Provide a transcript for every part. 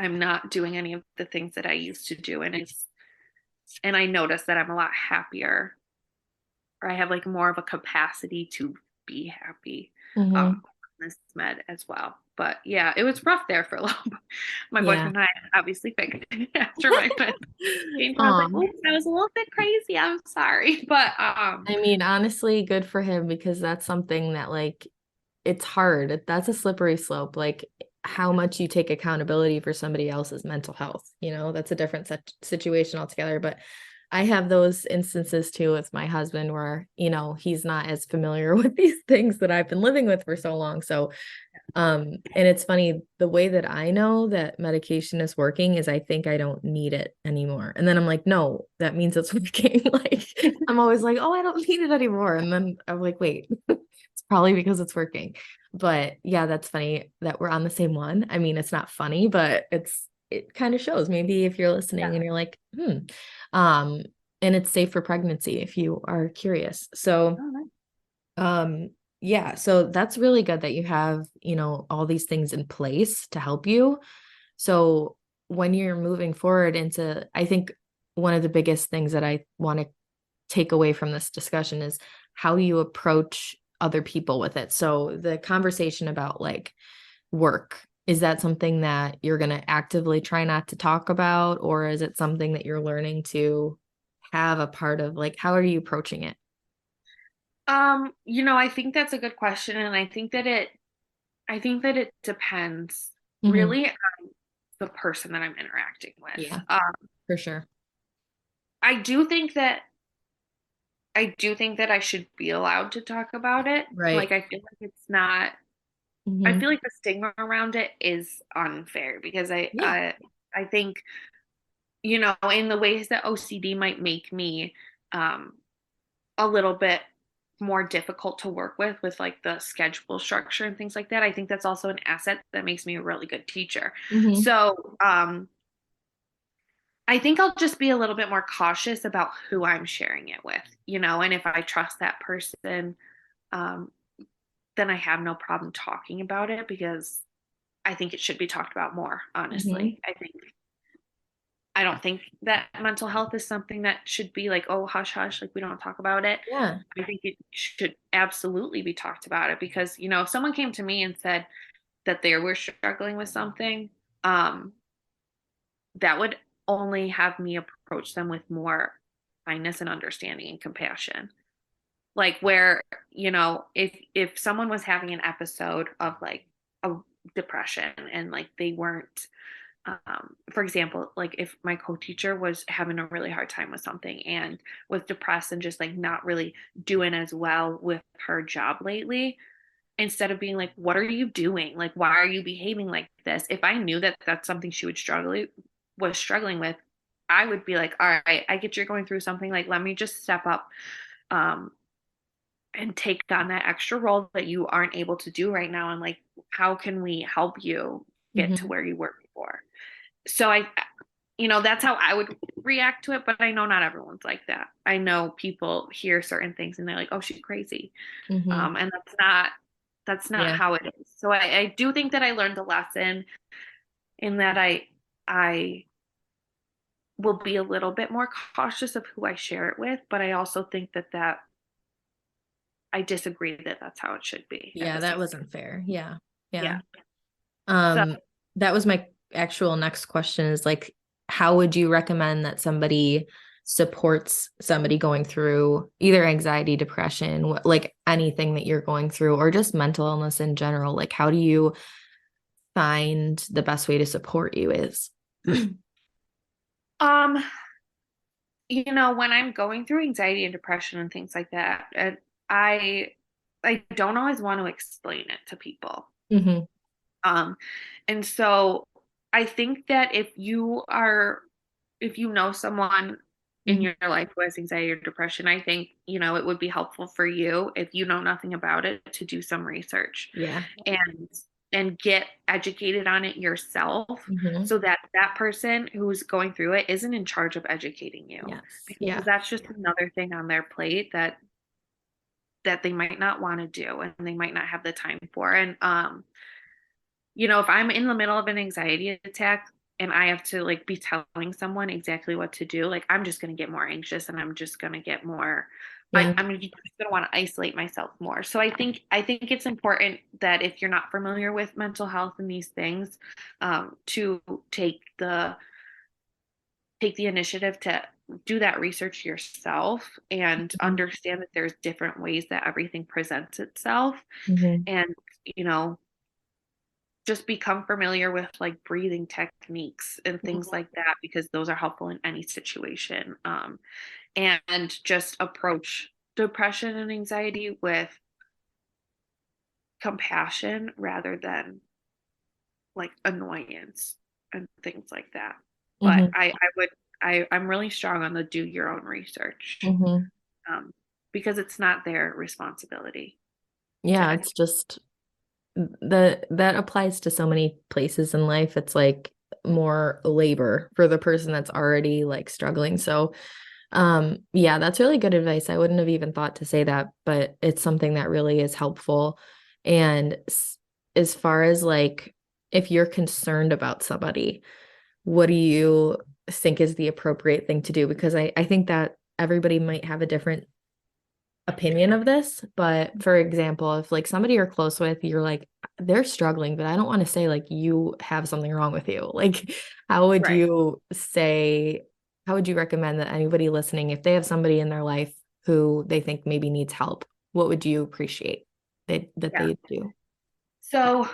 I'm not doing any of the things that I used to do. And I notice that I'm a lot happier, or I have like more of a capacity to be happy Hmm. on this med as well. But yeah, it was rough there for a little bit. My Yeah. boyfriend and I obviously fixed it after my med change. I was like, Um, oops, that was a little bit crazy. I'm sorry. But I mean, honestly, good for him because that's something that like it's hard. That's a slippery slope. Like how much you take accountability for somebody else's mental health, that's a different situation altogether. But I have those instances too with my husband where, he's not as familiar with these things that I've been living with for so long. So, and it's funny, the way that I know that medication is working is I think I don't need it anymore. And then I'm like, no, that means it's working. Like I'm always like, oh, I don't need it anymore. And then I'm like, wait, it's probably because it's working. But yeah, that's funny that we're on the same one. I mean, it's not funny, but it kind of shows. Maybe if you're listening and you're like, um, and it's safe for pregnancy if you are curious. So, yeah. um, yeah, so that's really good that you have, all these things in place to help you. So when you're moving forward into, I think one of the biggest things that I want to take away from this discussion is how you approach other people with it. So the conversation about like work, is that something that you're going to actively try not to talk about, or is it something that you're learning to have a part of? Like, how are you approaching it? I think that's a good question, and I think that it depends Hmm. really on the person that I'm interacting with. Yeah, for sure. I do think that I do think that I should be allowed to talk about it. Right. Like I feel like it's not I Hmm. feel like the stigma around it is unfair because I Yeah. I I think, in the ways that OCD might make me um a little bit more difficult to work with like the schedule structure and things like that. I think that's also an asset that makes me a really good teacher. Hmm. So, I think I'll just be a little bit more cautious about who I'm sharing it with, and if I trust that person, um, then I have no problem talking about it because I think it should be talked about more, Hmm. honestly. I don't think that mental health is something that should be like, oh, hush, hush, like we don't talk about it. Yeah. I think it should absolutely be talked about it because, if someone came to me and said that they were struggling with something, um, that would only have me approach them with more kindness and understanding and compassion. Like where, if someone was having an episode of like a depression and like they weren't for example, like if my co-teacher was having a really hard time with something and was depressed and just like not really doing as well with her job lately, instead of being like, what are you doing? Like, why are you behaving like this? If I knew that that's something she was struggling with, I would be like, all right, I get you're going through something. Like, let me just step up um, and take on that extra role that you aren't able to do right now. And like, how can we help you get to Hmm. where you were before? So that's how I would react to it, but I know not everyone's like that. I know people hear certain things and they're like, oh, she's crazy. Hmm. And that's not Yeah. how it is. So I do think that I learned a lesson in that I will be a little bit more cautious of who I share it with, but I also think that I disagree that that's how it should be at Yeah, the that same wasn't fair. Yeah. Yeah. Yeah. So Um, that was my actual next question is like, how would you recommend that somebody supports somebody going through either anxiety, depression, like anything that you're going through, or just mental illness in general? Like, how do you find the best way to support you is? um when I'm going through anxiety and depression and things like that, I I don't always want to explain it to people. Hmm. Um, and so I think that if you know someone in Hmm. your life who has anxiety or depression, I think, it would be helpful for you if you know nothing about it to do some research Yeah. and and get educated on it yourself Hmm. so that that person who's going through it isn't in charge of educating you Yes. because Yeah. that's just another thing on their plate that they might not want to do and they might not have the time for. And if I'm in the middle of an anxiety attack and I have to like be telling someone exactly what to do, like I'm just going to get more anxious and I'm just going to get more Yeah. I'm just going to want to isolate myself more. So I think it's important that if you're not familiar with mental health and these things, to take the initiative to do that research yourself and understand that there's different ways that everything presents itself, Mm-hmm. and you know just become familiar with like breathing techniques and things like that, because those are helpful in any situation. And just approach depression and anxiety with compassion rather than like annoyance and things like that. But Mm-hmm. I'm really strong on the do your own research, Mm-hmm. um, because it's not their responsibility Yeah, to. it's just that applies to so many places in life. It's like more labor for the person that's already like struggling. So, yeah, that's really good advice. I wouldn't have even thought to say that, but it's something that really is helpful. And as far as like if you're concerned about somebody, what do you think is the appropriate thing to do? Because I think that everybody might have a different opinion of this, but for example, if like somebody you're close with, you're like, they're struggling, but I don't want to say like you have something wrong with you. Like, how would Right. you say, how would you recommend that anybody listening, if they have somebody in their life who they think maybe needs help, what would you appreciate that Yeah. they do? So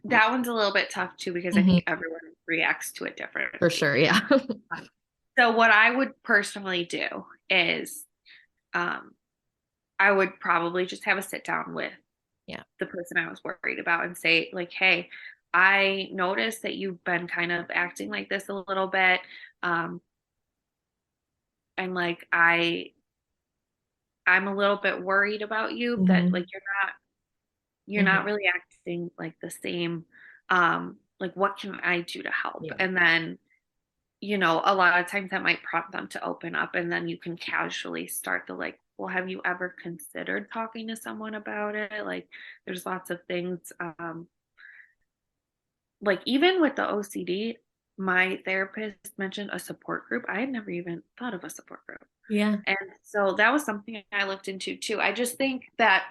that one's a little bit tough too, because I Hmm. think everyone reacts to it For differently. sure. Yeah. So what I would personally do is, um, I would probably just have a sit down with Yeah. the person I was worried about and say, like, hey, I noticed that you've been kind of acting like this a little bit. Um, and like I'm a little bit worried about you, that Hmm. like you're not Hmm. really acting like the same. Like what can I do to help? Yeah. And then, a lot of times that might prompt them to open up, and then you can casually start the like, well, have you ever considered talking to someone about it? Like there's lots of things, like even with the OCD, my therapist mentioned a support group. I had never even thought of a support group. Yeah. And so that was something I looked into too. I just think that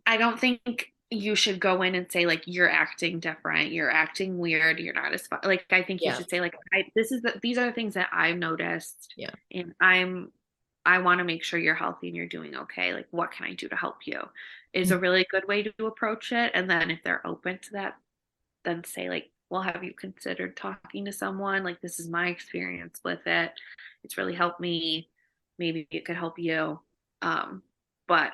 I don't think you should go in and say like you're acting different, you're acting weird, you're not as fun. Like I think you Yeah. should say like these are the things that I've noticed, Yeah. and I want to make sure you're healthy and you're doing okay. Like what can I do to help you? Is a really good way to approach it. And then if they're open to that, then say like, well, have you considered talking to someone? Like this is my experience with it. It's really helped me. Maybe it could help you. But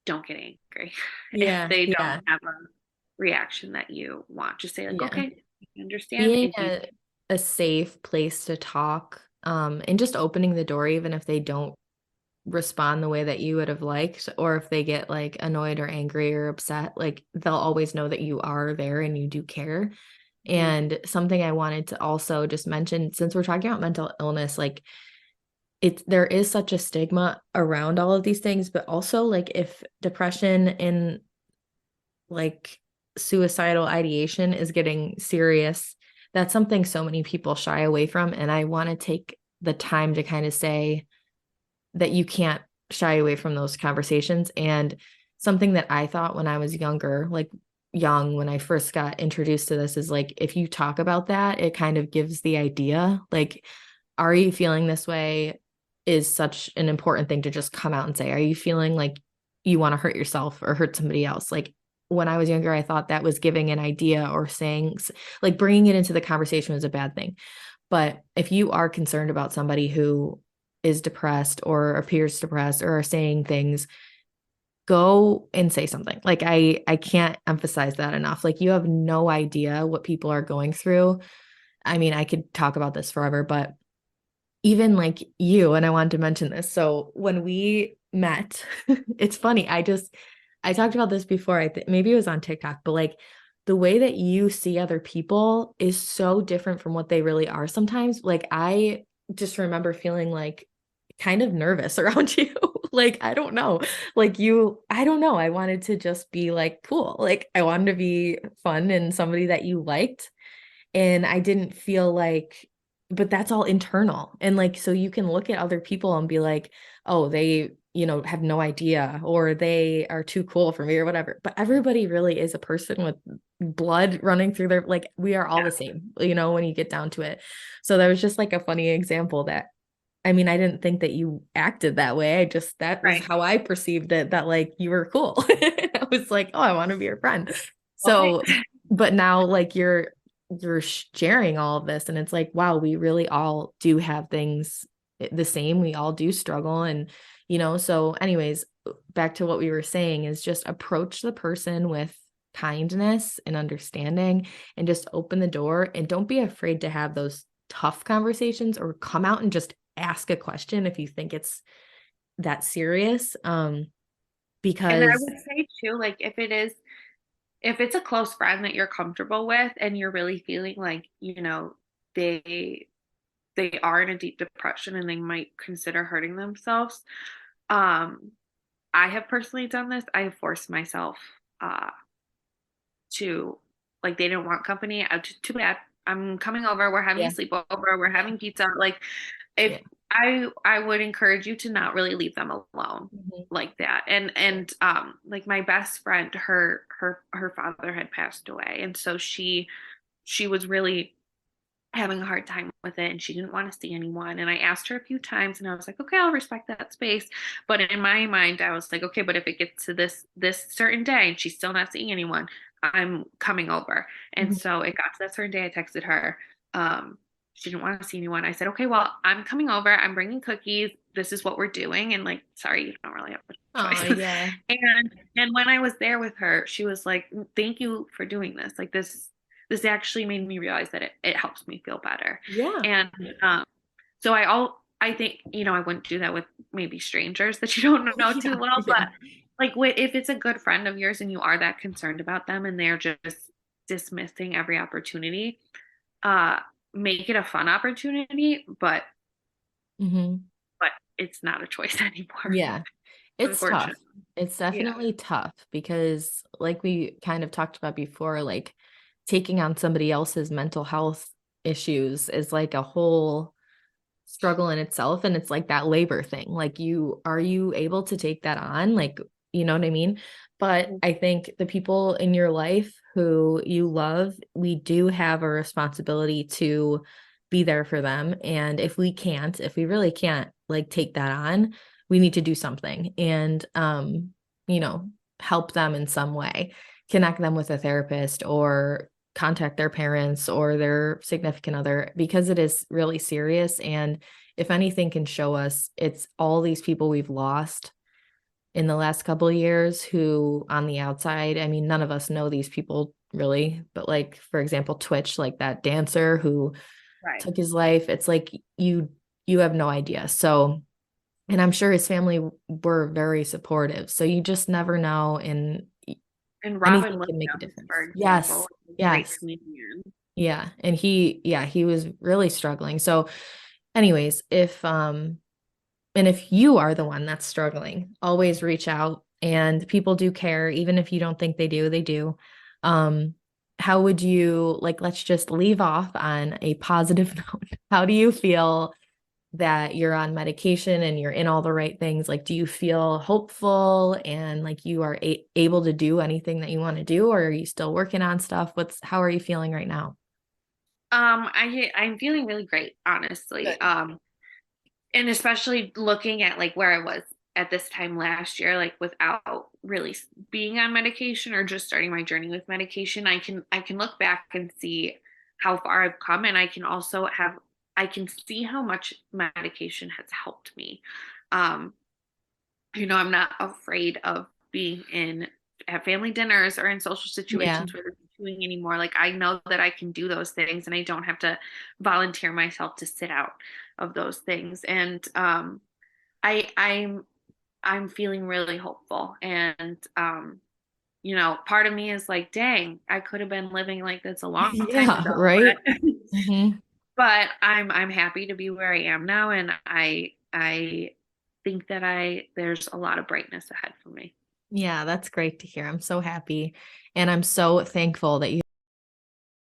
don't get angry if Yeah. they don't Yeah. have a reaction that you want. Just say like, Yeah. okay, I understand Being if you. a safe place to talk, and just opening the door, even if they don't respond the way that you would have liked, or if they get like annoyed or angry or upset, like they'll always know that you are there and you do care. Mhm. And something I wanted to also just mention, since we're talking about mental illness, like there is such a stigma around all of these things, but also like if depression and like suicidal ideation is getting serious, that's something so many people shy away from. And I want to take the time to kind of say that you can't shy away from those conversations. And something that I thought when I was younger, like young, when I first got introduced to this, is like, if you talk about that, it kind of gives the idea, like, are you feeling this way? Is such an important thing to just come out and say. Are you feeling like you want to hurt yourself or hurt somebody else? Like when I was younger, I thought that was giving an idea or saying, like bringing it into the conversation was a bad thing. But if you are concerned about somebody who is depressed or appears depressed or are saying things, go and say something. Like I can't emphasize that enough. Like you have no idea what people are going through. I mean, I could talk about this forever, but even like you, and I wanted to mention this. So when we met, it's funny. I talked about this before. I think maybe it was on TikTok, but like the way that you see other people is so different from what they really are sometimes. Like I just remember feeling like kind of nervous around you. Like, I don't know. Like I don't know. I wanted to just be like cool. Like I wanted to be fun and somebody that you liked. And I didn't feel like, but that's all internal. And like, so you can look at other people and be like, oh, they, have no idea, or they are too cool for me or whatever. But everybody really is a person with blood running through their, like, we are all Yeah. the same, when you get down to it. So that was just like a funny example that, I mean, I didn't think that you acted that way. That was Right. how I perceived it, that like you were cool. I was like, oh, I want to be your friend. Okay. So, but now like you're sharing all of this and it's like, wow, we really all do have things the same. We all do struggle. And, so anyways, back to what we were saying is just approach the person with kindness and understanding and just open the door and don't be afraid to have those tough conversations or come out and just ask a question if you think it's that serious. And I Because would say too, like if it's a close friend that you're comfortable with and you're really feeling like, they they are in a deep depression and they might consider hurting themselves. Um, I have personally done this. I have forced myself uh to like they didn't want company. Too bad. I'm coming over. We're having a yeah, sleepover. We're yeah, having pizza. Like if yeah. I would encourage you to not really leave them alone Mhm. like that. And like my best friend, her father had passed away, and so she was really having a hard time with it and she didn't want to see anyone. And I asked her a few times and I was like, okay, I'll respect that space. But in my mind, I was like, okay, but if it gets to this certain day and she's still not seeing anyone, I'm coming over. And Mhm. so it got to that certain day. I texted her. Um, she didn't want to see anyone. I said, okay, well, I'm coming over. I'm bringing cookies. This is what we're doing. And like, sorry, you don't really have a Oh, choice. yeah. And when I was there with her, she was like, thank you for doing this. Like this actually made me realize that it helps me feel better. Yeah. And so I think, I wouldn't do that with maybe strangers that you don't know too Yeah. well, Yeah. but like if it's a good friend of yours and you are that concerned about them and they're just dismissing every opportunity, uh, make it a fun opportunity, Hmm. but it's not a choice anymore, Yeah. It's tough. unfortunately. It's Yeah. definitely tough because, like we kind of talked about before, like taking on somebody else's mental health issues is like a whole struggle in itself. And it's like that labor thing. Like, are you able to take that on? Like, you know what I mean? But I think the people in your life who you love, we do have a responsibility to be there for them. And if we really can't like take that on, we need to do something and, you know, help them in some way, connect them with a therapist or contact their parents or their significant other because it is really serious. And if anything can show us, it's all these people we've lost in the last couple of years who on the outside, I mean, none of us know these people really, but like, for example, Twitch, like that dancer who Right. took his life, it's like you have no idea. So, and I'm sure his family were very supportive. So you just never know, and And Robin anything can make a Williams, for difference. example, Yes. is a great Yes. comedian. Yeah. And he was really struggling. So anyways, if you are the one that's struggling, always reach out, and people do care, even if you don't think they do, they do. Um, how would you like, let's just leave off on a positive note. How do you feel that you're on medication and you're in all the right things? Like, do you feel hopeful and like you are able to do anything that you want to do, or are you still working on stuff? How are you feeling right now? I'm feeling really great, honestly. Good. And especially looking at like where I was at this time last year, like without really being on medication or just starting my journey with medication, I can look back and see how far I've come, and I can see how much medication has helped me. Um, I'm not afraid of being in at family dinners or in social Yeah. situations where they're doing anymore. Like I know that I can do those things and I don't have to volunteer myself to sit out of those things. And I I'm feeling really hopeful. And part of me is like, dang, I could have been living like this a long time Yeah, ago, right. but Hmm. but I'm happy to be where I am now, and I think that there's a lot of brightness ahead for me. Yeah, that's great to hear. I'm so happy. And I'm so thankful that you